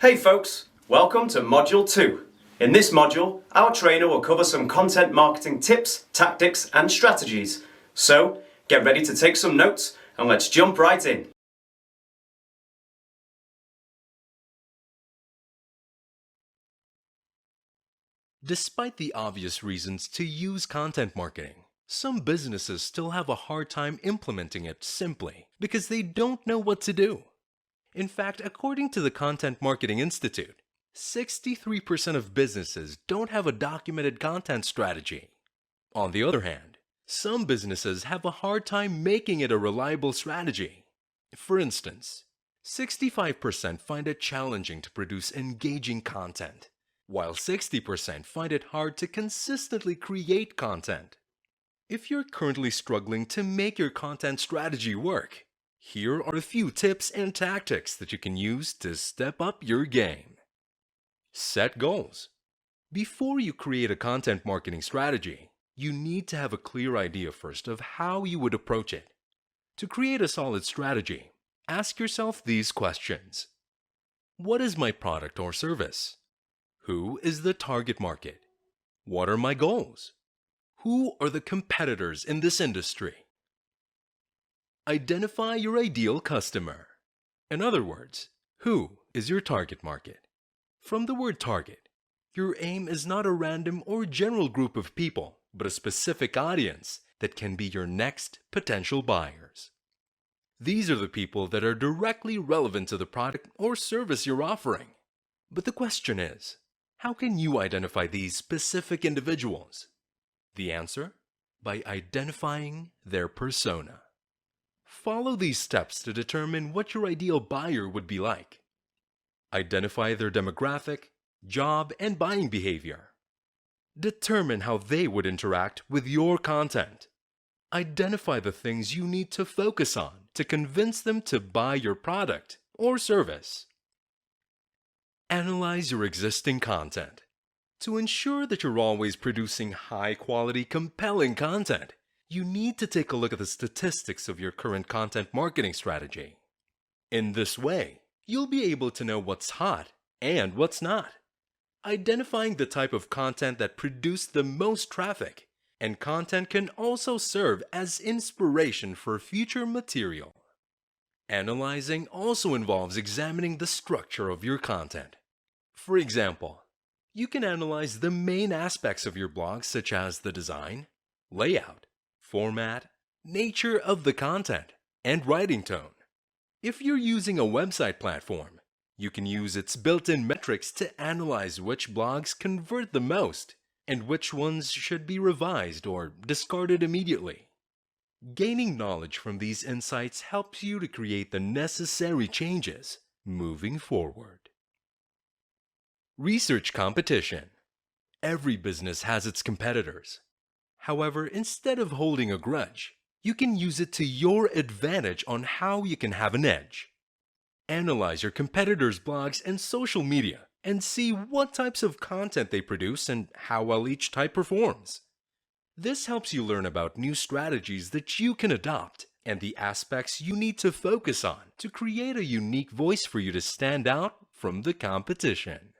Hey folks, welcome to Module 2. In this module, our trainer will cover some content marketing tips, tactics and strategies. So, get ready to take some notes and let's jump right in. Despite the obvious reasons to use content marketing, some businesses still have a hard time implementing it simply because they don't know what to do. In fact, according to the Content Marketing Institute, 63% of businesses don't have a documented content strategy. On the other hand, some businesses have a hard time making it a reliable strategy. For instance, 65% find it challenging to produce engaging content, while 60% find it hard to consistently create content. If you're currently struggling to make your content strategy work, here are a few tips and tactics that you can use to step up your game. Set goals. Before you create a content marketing strategy, you need to have a clear idea first of how you would approach it. To create a solid strategy, ask yourself these questions. What is my product or service? Who is the target market? What are my goals? Who are the competitors in this industry? Identify your ideal customer. In other words, who is your target market? From the word target, your aim is not a random or general group of people, but a specific audience that can be your next potential buyers. These are the people that are directly relevant to the product or service you're offering. But the question is, how can you identify these specific individuals? The answer? By identifying their persona. Follow these steps to determine what your ideal buyer would be like. Identify their demographic, job, and buying behavior. Determine how they would interact with your content. Identify the things you need to focus on to convince them to buy your product or service. Analyze your existing content. To ensure that you're always producing high-quality, compelling content, you need to take a look at the statistics of your current content marketing strategy. In this way, you'll be able to know what's hot and what's not. Identifying the type of content that produced the most traffic, and content can also serve as inspiration for future material. Analyzing also involves examining the structure of your content. For example, you can analyze the main aspects of your blog such as the design, layout, format, nature of the content, and writing tone. If you're using a website platform, you can use its built-in metrics to analyze which blogs convert the most and which ones should be revised or discarded immediately. Gaining knowledge from these insights helps you to create the necessary changes moving forward. Research competition. Every business has its competitors. However, instead of holding a grudge, you can use it to your advantage on how you can have an edge. Analyze your competitors' blogs and social media and see what types of content they produce and how well each type performs. This helps you learn about new strategies that you can adopt and the aspects you need to focus on to create a unique voice for you to stand out from the competition.